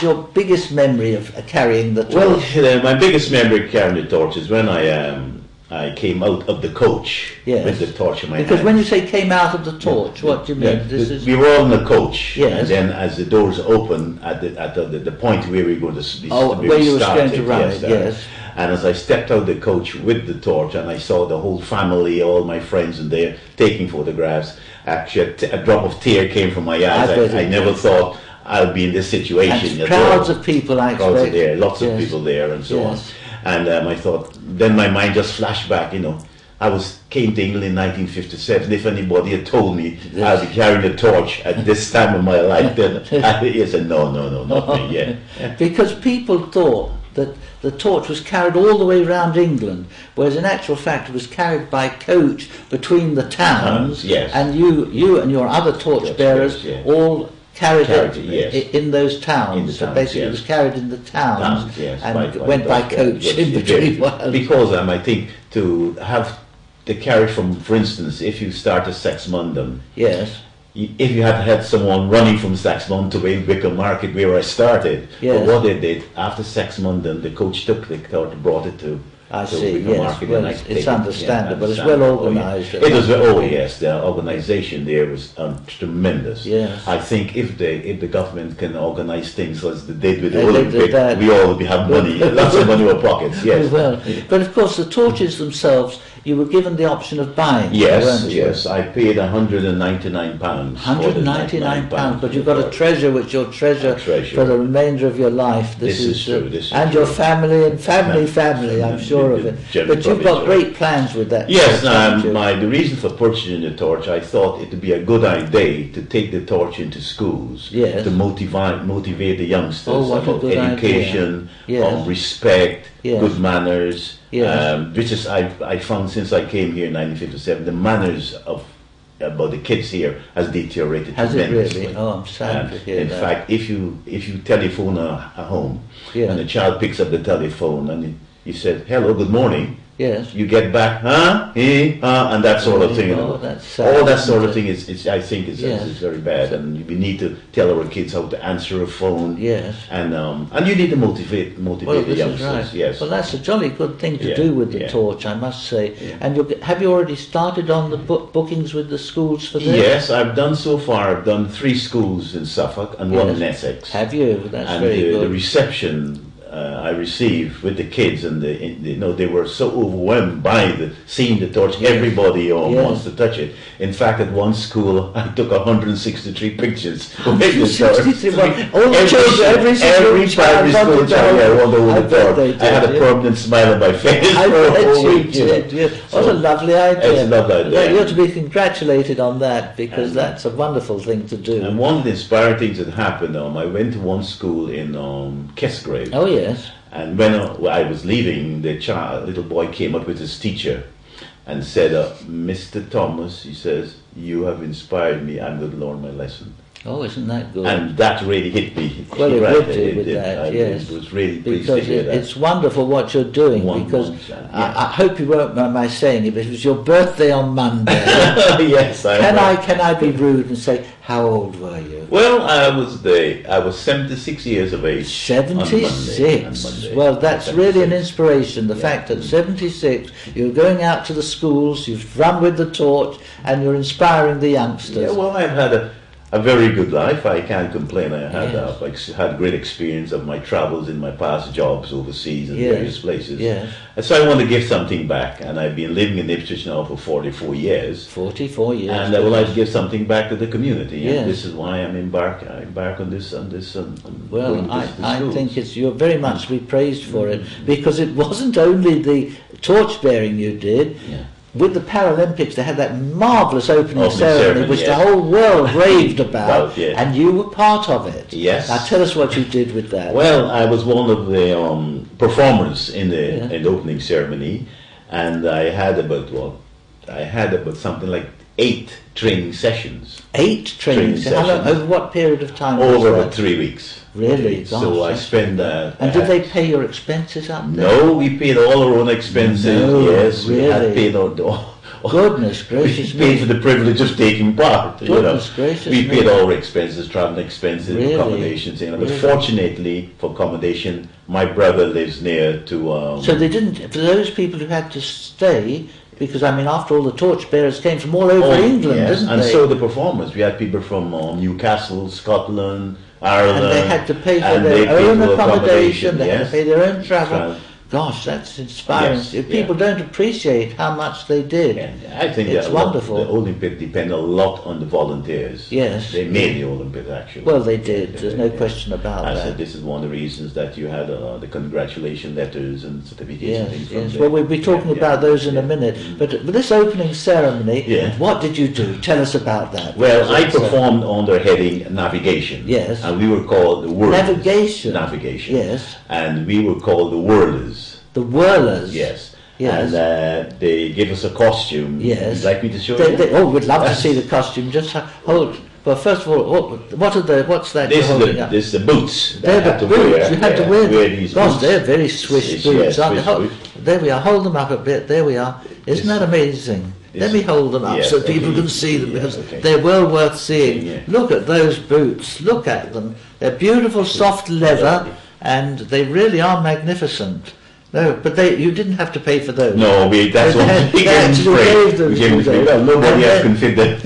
your biggest memory of carrying the torch? Well, my biggest memory of carrying the torch is when I came out of the coach with the torch in my hand. Because when you say came out of the torch, what do you mean? We were all in the coach, yes. And then as the doors opened at the point where we were going to where you were going to run it, yes. And as I stepped out of the coach with the torch, and I saw the whole family, all my friends in there taking photographs, actually a drop of tear came from my eyes. I never thought I'd be in this situation. And crowds of people, I expect. Crowds there, lots of people there, and so on. And I thought, then my mind just flashed back, I came to England in 1957. If anybody had told me I'd be carrying a torch at this time of my life, then I said, no, not me, yeah. Because people thought that the torch was carried all the way around England, whereas in actual fact it was carried by coach between the towns, and you and your other torch bearers all carried it in those towns. So basically it was carried in the towns and went by coach in between. Because I think to have the carry from, for instance, if you start at Saxmundham, if you had someone running from Saxmundham to Wickham Market where I started, but what they did after Saxmundham, the coach took the torch, brought it to I see, yes. Well, it's understandable. It's well organised. It was, yes, the organisation there was tremendous. Yes. I think if the government can organise things as they did with the Olympic, we all would have money, lots of money in our pockets, yes. Well, but of course the torches themselves, you were given the option of buying. Yes, I paid £199. £199, but you've got a treasure which you'll treasure for the remainder of your life. This is true. And your family and family, I'm sure of it. But you've got great plans with that. Yes, the reason for purchasing the torch, I thought it would be a good idea to take the torch into schools to motivate the youngsters about education, respect, good manners. Which is I found since I came here in 1957, the manners about the kids here has deteriorated tremendously. Has it really? Oh, I'm sad to hear that. In fact, if you telephone at home and the child picks up the telephone and you said, "Hello, good morning." Yes. You get back, and that sort of thing. That's sad, all that sort of thing is I think is very bad, and we need to tell our kids how to answer a phone. Yes. And you need to motivate the youngsters. Right. Yes. Well, that's a jolly good thing to do with the torch, I must say. Yeah. And have you already started on the bookings with the schools for this? Yes, I've done so far. I've done 3 schools in Suffolk and 1 in Essex. Have you? That's very good. The reception I received with the kids, and they were so overwhelmed by seeing the torch. Everybody wants to touch it. In fact, at one school, I took 163 pictures. 163, all the children, every primary school child wanted the torch. I had a permanent smile on my face. I bet you did. What a lovely idea. It's a lovely idea. You ought to be congratulated on that, because that's a wonderful thing to do. And one of the inspiring things that happened, I went to one school in Kesgrave. Oh, yes. And when I was leaving, the little boy came up with his teacher and said, "Mr. Thomas," he says, "you have inspired me. I'm going to learn my lesson." Oh, isn't that good? And that really hit me. Well, it would do with that, yes. It was really pleased to hear that. It's wonderful what you're doing, because I hope you won't mind my saying it, but it was your birthday on Monday. Yes, Can I be rude and say, how old were you? Well, I was 76 years of age. 76? On Monday. Well, that's really an inspiration. The fact that 76, you're going out to the schools, you've run with the torch, and you're inspiring the youngsters. Yeah, well, I've had a very good life. I can't complain. I had great experience of my travels in my past jobs overseas in various places. Yes. And so I want to give something back, and I've been living in Ipswich now for 44 years. 44 years. And I would like to give something back to the community. Yes. And this is why I'm embark on this. Well, I think you're very much to be praised for it, because it wasn't only the torch bearing you did. Yeah. With the Paralympics, they had that marvellous opening ceremony, which the whole world raved about, and you were part of it. Yes. Now tell us what you did with that. Well, I was one of the performers in the opening ceremony, and I had about something like 8 training sessions. 8 training sessions? How long, over what period of time? Over about 3 weeks. Really? Gosh, so I spent... and did they pay your expenses up there? No, we paid all our own expenses. No, yes, really? we had paid Goodness gracious we paid for the privilege of taking part. Goodness gracious we paid all our expenses, traveling expenses, really? accommodations. But fortunately for accommodation, my brother lives near to. So they didn't. For those people who had to stay. Because, I mean, after all, the torchbearers came from all over England, didn't they? And so the performers. We had people from Newcastle, Scotland, Ireland. And they had to pay for their own accommodation, they had to pay their own travel. Gosh, that's inspiring. People don't appreciate how much they did. I think it's wonderful. The Olympics depend a lot on the volunteers. Yes. They made the Olympics, actually. Well, they did. There's no question about that. I said this is one of the reasons that you had the congratulation letters and certificates and things from Well, we'll be talking about those in a minute. But this opening ceremony, what did you do? Tell us about that. Well, I performed under heading navigation. Yes. And we were called the whirlers. Navigation. Yes. And we were called the whirlers. The whirlers. Yes. And they give us a costume. Yes. Would you like me to show you? We'd love to see the costume. Just hold. Well, first of all, what's that? This is the boots. They're the boots. You had to wear these Gosh, boots. they're very Swiss boots, aren't they? There we are. Hold them up a bit. There we are. Isn't that amazing? Let me hold them up so people can see them, because they're well worth seeing. Look at those boots. Look at them. They're beautiful, soft leather, and they really are magnificent. No, but you didn't have to pay for those. No, that's what we gave them free. Well, nobody else can fit that.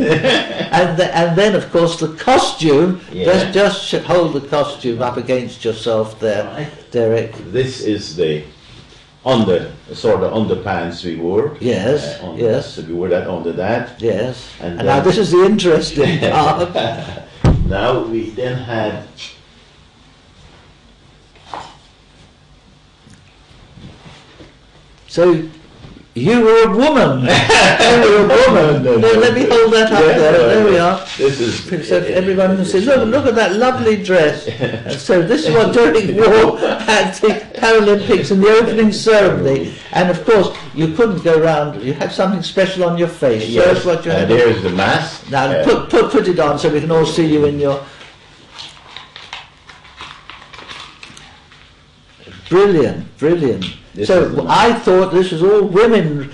and then, of course, the costume. Just hold the costume up against yourself there, Derrick. This is the sort of underpants we wore. Yes, yes. So we wore that under that. Yes. And now this is the interesting part. Now we then had. So you were a woman. Let me hold that up there. There we are. This is so everyone can see. Look at that lovely dress. So this is what Derrick wore at the Paralympics in the opening ceremony. And of course, you couldn't go round. You had something special on your face. Yes. That's what you had. There's the mask. Now put it on so we can all see you in your. Brilliant. So I thought this was all women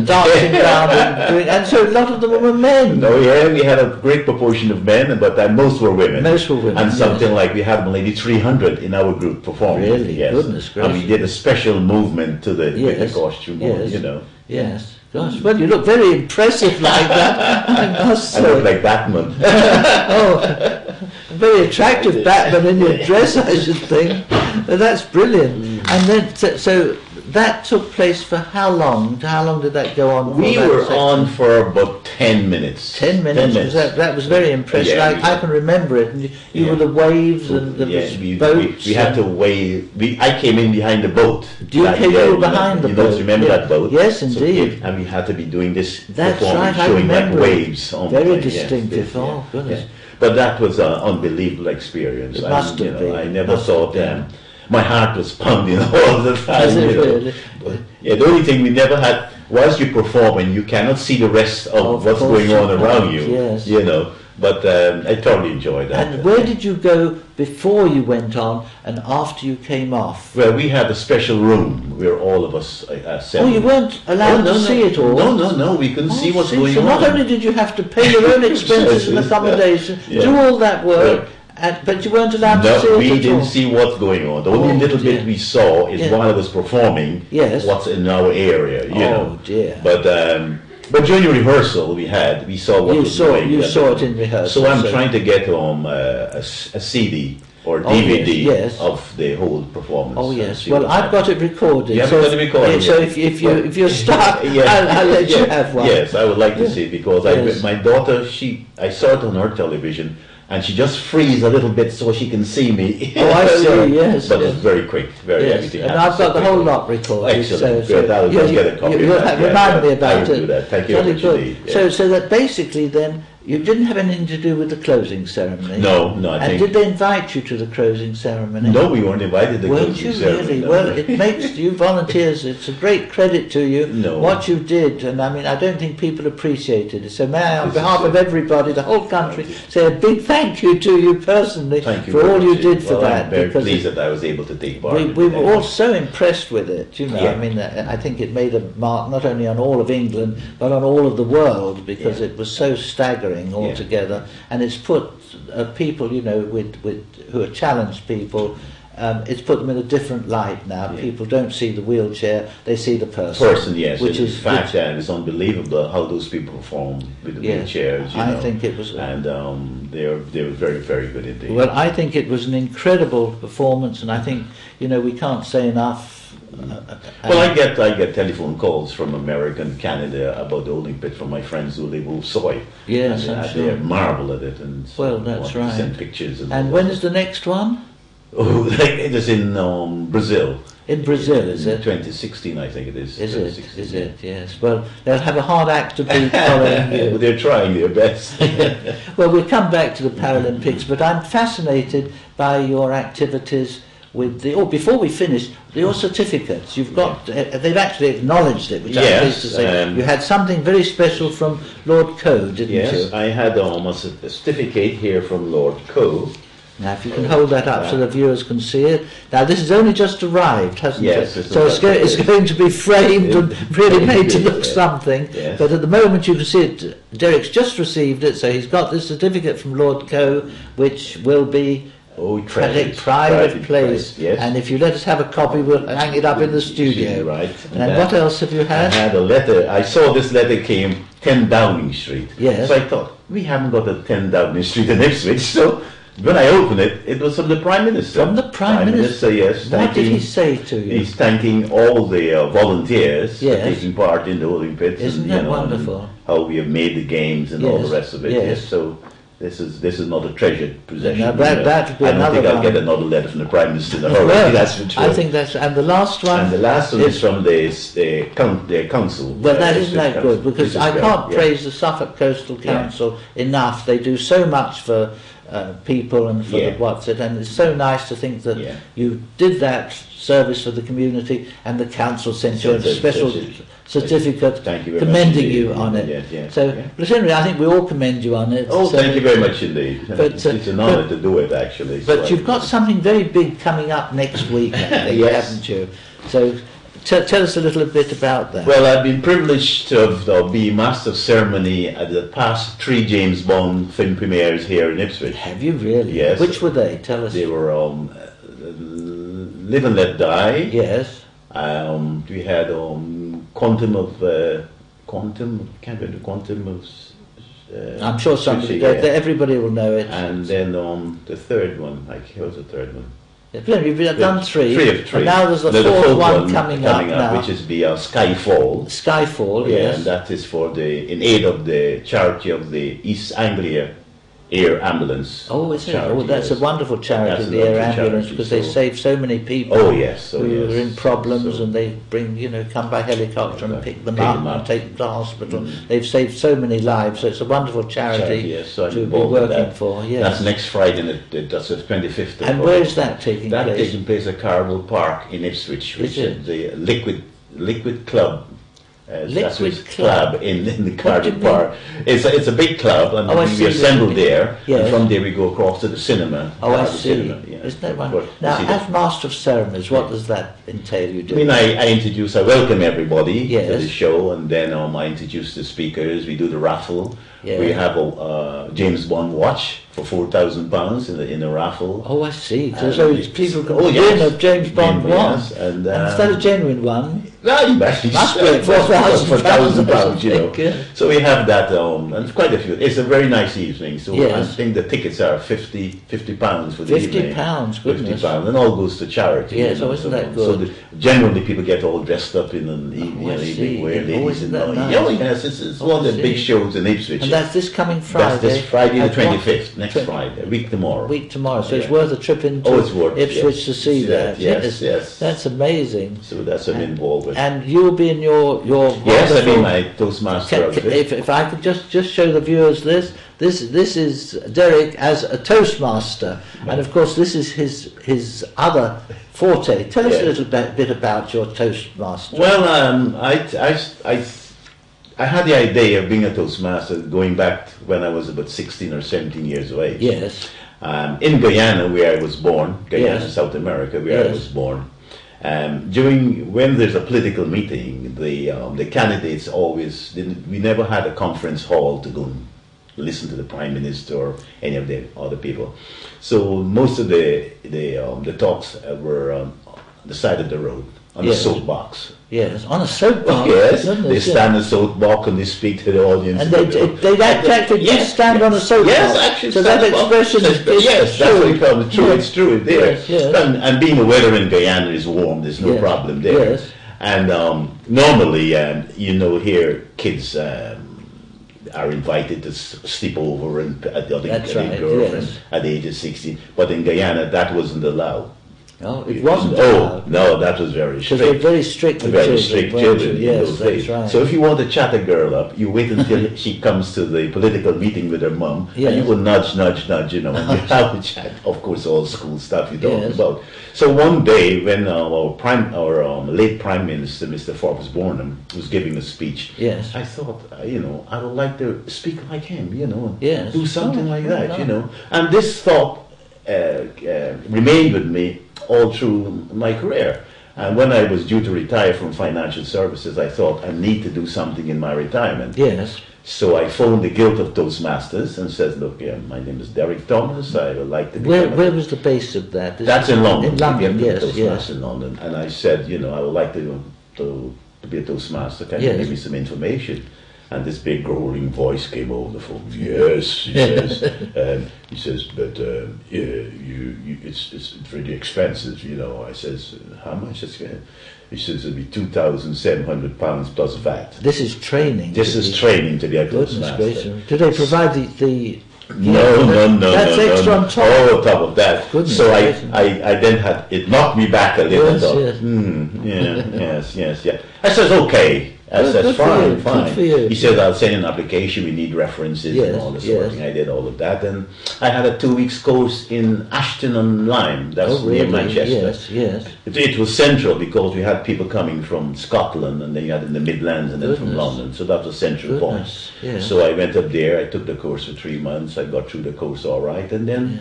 dancing around and so a lot of them were men. No, we had a great proportion of men, but most were women. And something like we had maybe 300 in our group performing. Really? Yes. Goodness gracious. And we did a special movement to with the costume on, Yes. Gosh, well, you look very impressive like that. I must say. I look like Batman. A very attractive Batman in your dress, I should think. That's brilliant. And then, so that took place for how long? How long did that go on? We were on for about 10 minutes. 10 minutes? That was very impressive. I can remember it. And you were the waves and the boats. We had to wave. I came in behind the boat. You were behind the boat? You don't remember that boat? Yes, indeed. And we had to be doing this performance, showing like waves. Very distinctive. Oh, goodness. But that was an unbelievable experience. It must have been. I never thought my heart was pounding all the time. Really? But, the only thing we never had, whilst you perform and you cannot see the rest of what's going on around you, But I thoroughly enjoyed that. And where did you go before you went on and after you came off? Well, we had a special room where all of us assembled. Oh, you weren't allowed to see it all? No, we couldn't see what's going on. So not only did you have to pay your own expenses and accommodation, do all that work, but you weren't allowed to see it at all? We didn't see what's going on. The only little bit we saw is while I was performing what's in our area, you know. Dear. But during the rehearsal we saw what was going on. You saw it in rehearsal. So I'm trying to get a CD or DVD of the whole performance. Oh yes. Well, I've got it recorded. You haven't got it recorded. So if you're stuck, I'll let you have one. Yes, I would like to see it because my daughter, I saw it on her television. And she just frees a little bit so she can see me. Oh, I see, yes. But it's very quick, everything. And I've got the whole lot recorded. Excellent. I'll get a copy of that. Remind me about it. I will do that. Thank you very much indeed. So that basically then, You didn't have anything to do with the closing ceremony? No, no. And did they invite you to the closing ceremony? No, we weren't invited to the closing ceremony. Weren't you really? No. Well, it makes you volunteers, it's a great credit to you, what you did, and I mean, I don't think people appreciated it. So may I, on behalf of everybody, the whole country, say a big thank you to you personally for all you did for that. I'm very pleased that I was able to take part. We were all so impressed with it, you know. I mean, I think it made a mark not only on all of England, but on all of the world, because it was so staggering altogether, and it's put people, you know, who are challenged people, it's put them in a different light now. People don't see the wheelchair, they see the person. Yes. Which is, in fact, it's unbelievable how those people perform with the wheelchairs. I think it was... And they were very, very good indeed. Well, I think it was an incredible performance, and I think, you know, we can't say enough. Well, I get telephone calls from America and Canada about the holding pit from my friends who live in Soy. Yes, and I'm sure. They marvel at it, and that's right. Send pictures. And when is the next one? Oh, it is in Brazil. In Brazil, is it? 2016, I think it is. Is it? Yes. Well, they'll have a hard act to beat following you. They're trying their best. Well, we'll come back to the Paralympics, but I'm fascinated by your activities with before we finish, your certificates. You've got, they've actually acknowledged it, which I'm pleased to say. You had something very special from Lord Coe, didn't you? Yes, I had almost a certificate here from Lord Coe. Now, if you can hold that up so the viewers can see it. Now, this has only just arrived, hasn't it? So it's going to be framed and really made to look something. Yes. But at the moment, you can see it. Derrick's just received it, so he's got this certificate from Lord Coe, which will be pride of place. Yes. And if you let us have a copy, we'll hang it up in the studio. Right. And what else have you had? I had a letter. I saw this letter came 10 Downing Street. Yes. So I thought, we haven't got a 10 Downing Street in Ipswich, so when I opened it, it was from the Prime Minister. From the Prime Minister? Yes. What did he say to you? He's thanking all the volunteers for taking part in the holding pits. Isn't that wonderful? How we have made the games and all the rest of it. Yes. So this is not a treasured possession. Now that would be I don't think I'll one. get another letter from the Prime Minister in a hurry. Well, that's for sure. I think that's, and the last one. And the last one is from the council. Well, isn't that good? Because I can't praise the Suffolk Coastal Council enough. They do so much for people and for the what's it, and it's so nice to think that you did that service for the community, and the council sent you a special certificate commending you on it. So, generally, I think we all commend you on it. Oh, thank you very much indeed. But, it's an honour to do it, actually. But you've got something very big coming up next week, I think, haven't you? So, tell us a little bit about that. Well, I've been privileged to be Master of Ceremony at the past 3 James Bond film premieres here in Ipswich. Have you really? Yes. Which were they? Tell us. They were Live and Let Die. Yes. We had Quantum of... I'm sure somebody... everybody will know it. And then the third one. What was the third one? You've done 3. 3 of 3. And now there's the fourth one coming up now. Which is the Skyfall. Skyfall, yes. And that is in aid of the charity of the East Anglia Air Ambulance. Oh, is it? Oh, that's a wonderful charity, the Air Ambulance, because they save so many people who are in problems, and they bring, come by helicopter and pick them up and take them to hospital. They've saved so many lives, so it's a wonderful charity to be working for. Yes. That's next Friday, that's the 25th. And where is that taking place? That's taking place at Carnival Park in Ipswich, which is the Liquid Club. Liquid Club in the Cardiff Park. It's a big club, and we assemble there. Yes. And from there we go across to the cinema. Oh, I see. Isn't that wonderful? Now, as Master of Ceremonies, what does that entail? You do? I welcome everybody to the show, and then I introduce the speakers. We do the raffle. Yes. We have a James Bond watch for £4,000 in a raffle. Oh, I see. So people can win a James Bond watch. And is that a genuine one? No, you must be £4,000. So we have that, and quite a few. It's a very nice evening. So I think the tickets are £50 for the evening. £50, goodness. £50, and all goes to charity. Yes, so isn't that good? So generally people get all dressed up in an evening wear. Isn't that nice? Oh, yes, it's one of the big shows in Ipswich. And that's this coming Friday? That's this Friday the 25th, next Friday, a week tomorrow. So it's worth a trip into Ipswich to see that. Yes. That's amazing. So that's what I'm involved with. And you'll be in your Yes, I'll be my Toastmaster outfit. If I could just show the viewers this, this is Derrick as a Toastmaster, and of course this is his other forte. Tell us a little bit about your Toastmaster. Well, I had the idea of being a Toastmaster going back when I was about 16 or 17 years of age. Yes. In Guyana, where I was born, Guyana, South America, where I was born. When there's a political meeting, the candidates always we never had a conference hall to go and listen to the Prime Minister or any of the other people. So most of the talks were on the side of the road, on a soapbox. Yes, on a soapbox. Yes, they stand on a soapbox and they speak to the audience. And they actually stand on a soapbox. Yes, actually. So that expression is yes, true. that's what we call it. True, yes. It's true. There. Yes. And being the weather in Guyana is warm, there's no problem there. Yes. And normally, here kids are invited to sleep over and at the other girlfriend at the age of 16. But in Guyana, that wasn't allowed. No, it wasn't allowed. No, that was very strict. Because they're very strict with very strict children in yes, those days. Right. So if you want to chat a girl up, you wait until she comes to the political meeting with her mum, and you will nudge, and you have a chat. Of course, all school stuff you talk about. So one day, when our late Prime Minister, Mr. Forbes Burnham, was giving a speech, I thought, I would like to speak like him, do something like that, And this thought remained with me all through my career. And when I was due to retire from financial services, I thought I need to do something in my retirement. Yes. So I phoned the Guild of Toastmasters and said, look, my name is Derrick Thomas. I would like to become Where was the base of that? That's in London. In London, yes. In London. And I said, I would like to be a Toastmaster. Can you give me some information? And this big growling voice came over the phone. Yes, he says. He says, but it's really expensive, I says, how much? He says it'll be £2,700 plus VAT. This is training. This is training to be a Toastmaster. Do they provide the No. That's extra on top. Oh, on top of that. Goodness so I then had it knocked me back a little. Yes. I says okay. I says fine. Good for you. He said I'll send an application. We need references and all this sort of thing. I did all of that, and I had a 2 weeks course in Ashton on Lyme. That's near Manchester. Yes. It was central because we had people coming from Scotland, and then you had in the Midlands, and then from London. So that was a central point. Yes. So I went up there. I took the course for 3 months. I got through the course all right, and then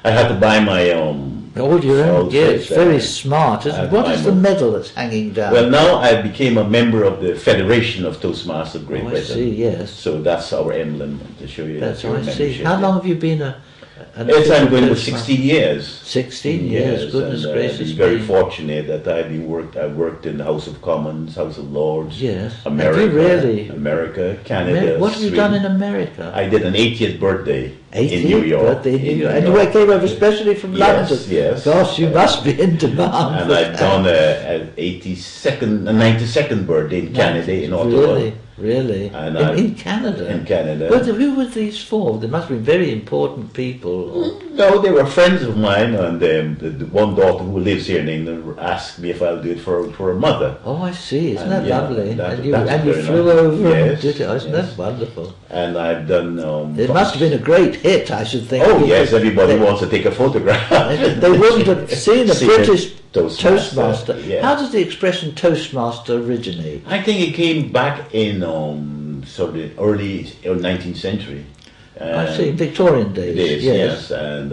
I had to buy my own. Your own. It's very smart. What is the medal that's hanging down? Well, now I became a member of the Federation of Toastmasters of Great Britain. I see. Yes. So that's our emblem to show you. That's I see. How long have you been I'm going for 16 years. 16 years. Goodness gracious. I'm very fortunate that I worked in the House of Commons, House of Lords. Yes. America, America, Canada. What have you done in America? I did an 80th birthday. In New York. And you came over especially from London. Yes. Gosh, you must be in demand. And I've done an 92nd birthday in Canada, in Ottawa. Really? And in Canada? In Canada. But who were these for? They must be very important people. No, they were friends of mine, and the one daughter who lives here in England asked me if I'll do it for her mother. Oh, I see. Isn't that lovely? And you very flew nice. over and did it. Isn't that wonderful? And I've done... it must have been a great hit, I should think. Oh, yes, everybody wants to take a photograph. They wouldn't have seen a British Toastmaster. Yeah. How does the expression Toastmaster originate? I think it came back in sort of the early 19th century. I see, Victorian days. Yes. And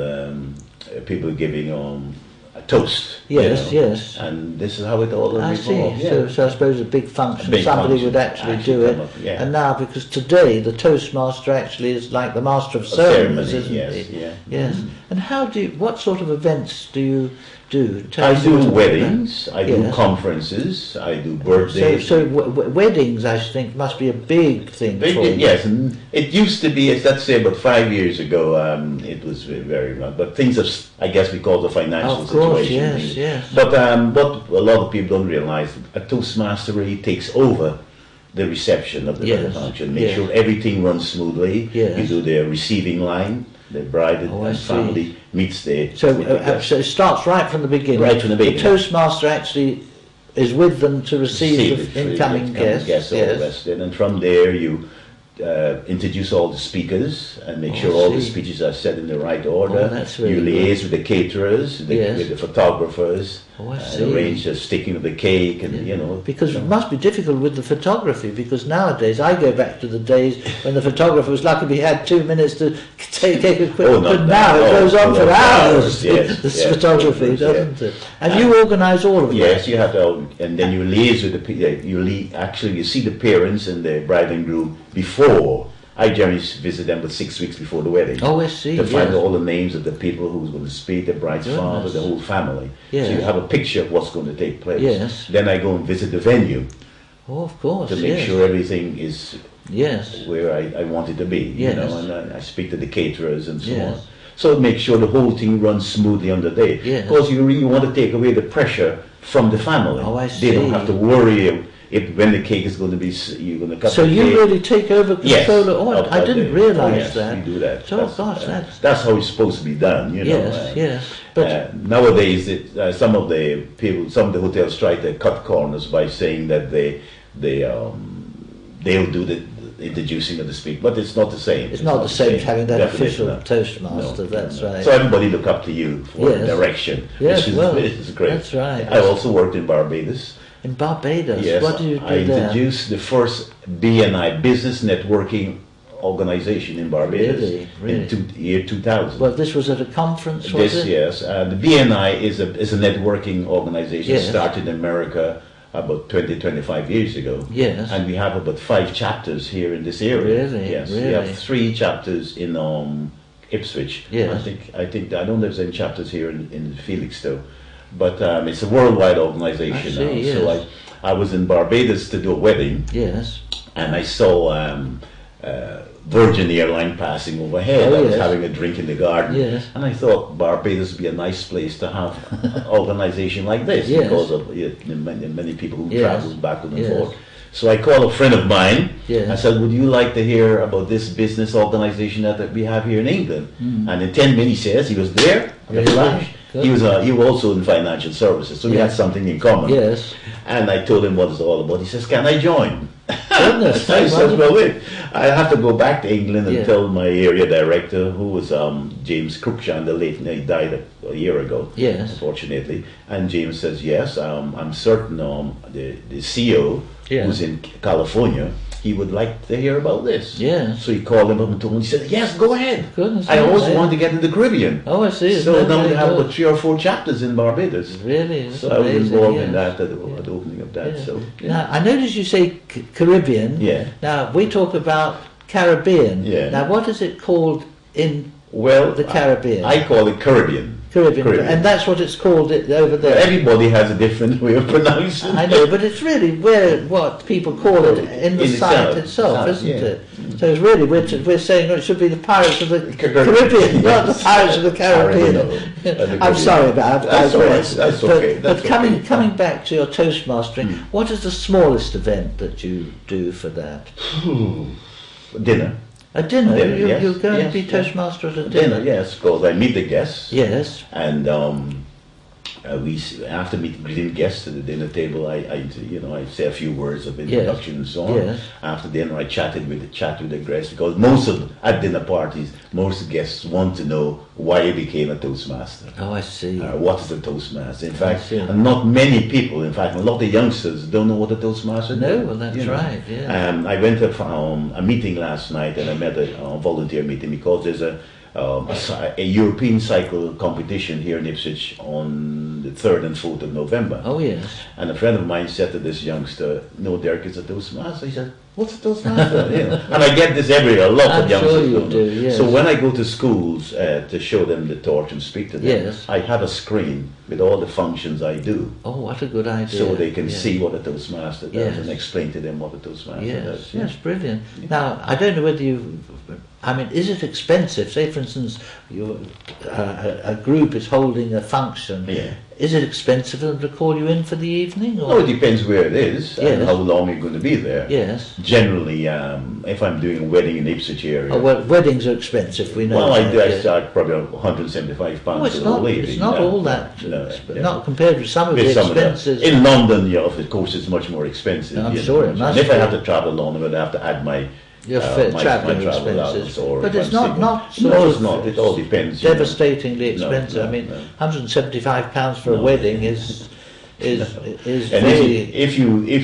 people giving a toast. Yes. And this is how it all evolved. I see. Yeah. So I suppose a big function, somebody would actually do it. And now, because today the Toastmaster actually is like the Master of Ceremonies, isn't he? Yes. And what sort of events do you do? I do weddings, I do conferences, I do birthdays. So weddings, I think, must be a big thing for you. Yes, and it used to be, let's say about 5 years ago, it was very much, but things have, I guess, because of financial situation. Yes. But what a lot of people don't realize, a Toastmaster really takes over the reception of the function, make sure everything runs smoothly. You do the receiving line. The bride and family meets there. So it starts right from the beginning. Right from the beginning. The Toastmaster actually is with them to receive the incoming guests. All the rest. And from there you introduce all the speakers and make sure all the speeches are said in the right order. Really you liaise with the caterers, with the photographers, arrange the sticking of the cake, and Because it must be difficult with the photography, because nowadays I go back to the days when the photographer was lucky if he had 2 minutes to take a quick. But now it goes on for hours. This photography, doesn't it? And you organise all of it. Yes, you have to, and then you liaise with the actually you see the parents and the bride and groom before. I generally visit them but 6 weeks before the wedding. Oh, I see. To find all the names of the people who's going to speak, the bride's father, the whole family. Yes. So you have a picture of what's going to take place. Yes. Then I go and visit the venue. Oh, of course. To make sure everything is yes. where I want it to be. Yes. And I speak to the caterers and so on. So make sure the whole thing runs smoothly on the day. Yes. Because you really want to take away the pressure from the family. Oh, I see. They don't have to worry when the cake is going to be, you're going to cut so the cake. So you really take over control of I didn't realise that. You do that. So, that's how it's supposed to be done, Yes, But nowadays, some of the hotels try to cut corners by saying that they'll do the introducing of the speaker, but it's not the same. It's not the same as having that official Toastmaster, that's right. So everybody look up to you for direction, which is great. That's right. I also worked in Barbados. In Barbados? Yes, what do you do I introduced the first BNI, Business Networking Organization in Barbados in year 2000. Well, this was at a conference, was it? Yes. The BNI is a networking organization started in America about 20-25 years ago. Yes. And we have about 5 chapters here in this area. Really? Yes. Really? We have 3 chapters in Ipswich. Yes. I don't know if there's any chapters here in Felixstowe. But it's a worldwide organization now. Yes. So I was in Barbados to do a wedding. Yes. And I saw Virgin Airline passing overhead. I was having a drink in the garden. Yes. And I thought Barbados would be a nice place to have an organization like this because of many people who travel back and forth. So I called a friend of mine. I said, would you like to hear about this business organization that we have here in England? And in 10 minutes he says, he was there. He was also in financial services, so we had something in common. Yes. And I told him what it's all about. He says, can I join? Goodness. I said, well, wait. I have to go back to England and tell my area director, who was James Cruikshank, the late, he died a year ago, unfortunately. And James says, yes, I'm certain the CEO, who's in California, he would like to hear about this. Yeah. So he called him up and told him, he said, yes, go ahead. Goodness. I also want to get in the Caribbean. Oh, I see. So now we have about 3 or 4 chapters in Barbados. Really? That's so amazing, I was involved in that at the opening of that. So Now, I noticed you say Caribbean. Yeah. Now, we talk about Caribbean. Yeah. Now, what is it called in the Caribbean? I call it Caribbean. Caribbean. And that's what it's called over there. Everybody has a different way of pronouncing it. I know, but it's really what people call it in the site itself, isn't it? So it's really, we're saying it should be the Pirates of the Caribbean, not the Pirates of the Caribbean. I'm sorry about that. That's okay. But coming back to your Toastmastering, what is the smallest event that you do for that? Dinner. A dinner? You're going to be Toastmaster at a dinner? Yes, because I meet the guests. Yes. And after greeting guests at the dinner table, I say a few words of introduction and so on. Yes. After dinner, I chat with the guests, because at dinner parties, most guests want to know why you became a Toastmaster. Oh, I see. What is a Toastmaster? In fact, and not many people, in fact, a lot of youngsters don't know what a Toastmaster is. No, well, that's right. Yeah. I went to a meeting last night, and I met a volunteer meeting, because there's a European cycle competition here in Ipswich on the 3rd and 4th of November. Oh, yes. And a friend of mine said to this youngster, no, Derrick is a Toastmaster. He said, what's a Toastmaster? And I get this everywhere, a lot of youngsters. Sure you do, yes. So when I go to schools to show them the torch and speak to them, I have a screen with all the functions I do. Oh, what a good idea. So they can see what a Toastmaster does and explain to them what a Toastmaster does. Yes, brilliant. Now, I don't know whether is it expensive? Say, for instance, a group is holding a function. Yeah. Is it expensive for them to call you in for the evening? Or? No, it depends where it is and how long you're going to be there. Yes. Generally, if I'm doing a wedding in Ipswich area. Oh, well, weddings are expensive, we know. Well, I start probably £175 for the whole evening. It's not all that, not compared with some of the expenses. In London, of course, it's much more expensive. I'm sure it must be. And if I have to travel along, I'm going to have to add my Your travelling expenses, but it's not no, it's not. It all depends. Devastatingly expensive. I mean, £175 for a wedding is and very. If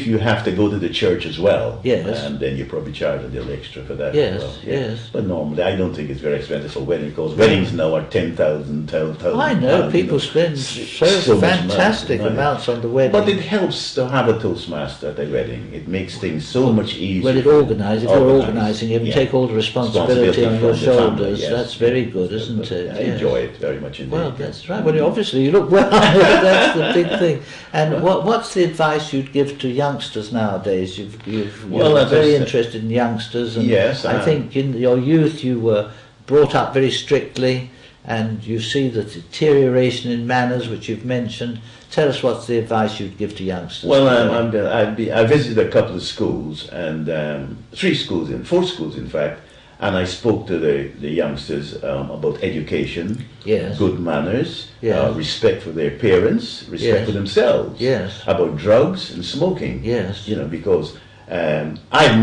you have to go to the church as well, yes, and then you probably charge a little extra for that. Yes, as well. Yeah. yes. But normally, I don't think it's very expensive for weddings, because weddings now are 10,000, 12,000. I know people spend so fantastic amounts on the wedding. But it helps to have a Toastmaster at a wedding. It makes things so much easier. Well, if you're organising, you take all the responsibility on your shoulders. Yes. That's very good, isn't it? I enjoy it very much indeed. Well, that's right. Well, obviously you look well. That's the big thing. And what's the advice you'd give to youngsters nowadays? You're very interested in youngsters, and yes, I think in your youth you were brought up very strictly, and you see the deterioration in manners which you've mentioned. Tell us what's the advice you'd give to youngsters. Well, I visited a couple of schools, and 4 schools in fact, and I spoke to the youngsters about education, yes, good manners, yes, respect for their parents, respect yes, for themselves, yes, about drugs and smoking. Yes, because I've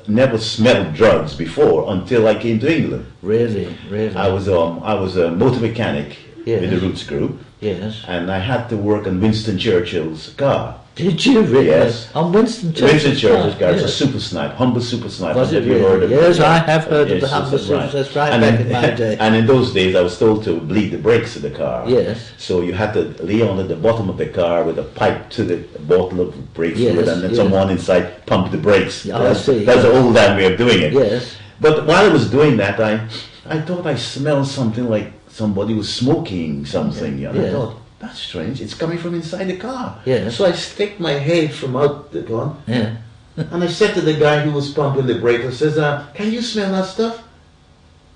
never smelled drugs before until I came to England. Really. I was a motor mechanic, yes, with the Roots Group. Yes. And I had to work on Winston Churchill's car. Did you really? Yes. On Winston Churchill's car? It's a super snipe, humble super snipe. Was it really? Yes, I have heard of the humble super snipe. That's right, back in my day. And in those days, I was told to bleed the brakes of the car. Yes. So you had to lay on at the bottom of the car with a pipe to the bottle of brake fluid, and then someone inside pumped the brakes. I see. That's the old time way of doing it. Yes. But while I was doing that, I thought I smelled something like somebody was smoking something. And I thought, that's strange. It's coming from inside the car. Yes. So I stick my head from out the gun. Yeah. And I said to the guy who was pumping the brake, I says, can you smell that stuff?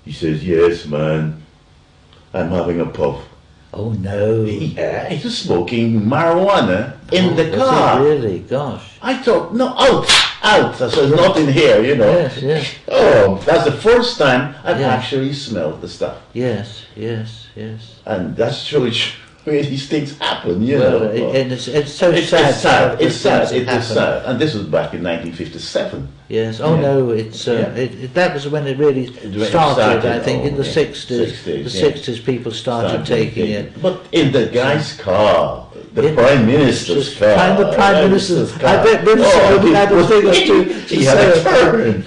He says, yes, man. I'm having a puff. Oh, no. Yeah, he was smoking marijuana in the car. Really? Gosh. I thought, no, out. I said, not in here, Yes, yes. Oh, that's the first time I've actually smelled the stuff. Yes. And that's truly these things happen, And it's so sad. It's sad. It is sad. And this was back in 1957. Yes. Oh no. It's that was when it really started. I think in the 60s. The 60s people started taking it. But in the guy's car, the Prime Minister's car. And the Prime Minister's car. I bet Minister would have had a thing or two. He had a turn.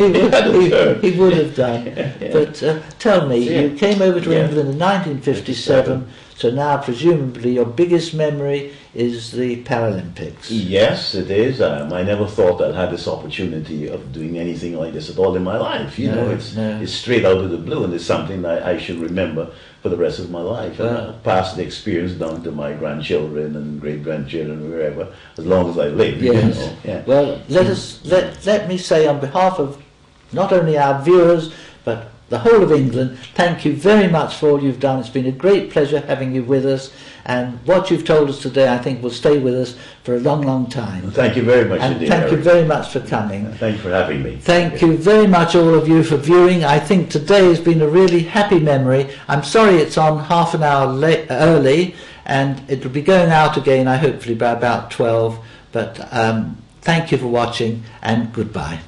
He would have done. But tell me, you came over to England in 1957. So now, presumably, your biggest memory is the Paralympics. Yes, it is. I never thought I'd have this opportunity of doing anything like this at all in my life. It's straight out of the blue, and it's something that I should remember for the rest of my life. And I'll pass the experience down to my grandchildren and great-grandchildren, wherever, as long as I live. Yes. Well, let me say on behalf of not only our viewers, but the whole of England, thank you very much for all you've done. It's been a great pleasure having you with us, and what you've told us today I think will stay with us for a long, long time. Thank you very much indeed, thank Derrick. you very much for coming. Thank you for having me. Thank you very much all of you for viewing. I think today has been a really happy memory. I'm sorry it's on half an hour early, and it will be going out again hopefully by about 12, but thank you for watching, and goodbye.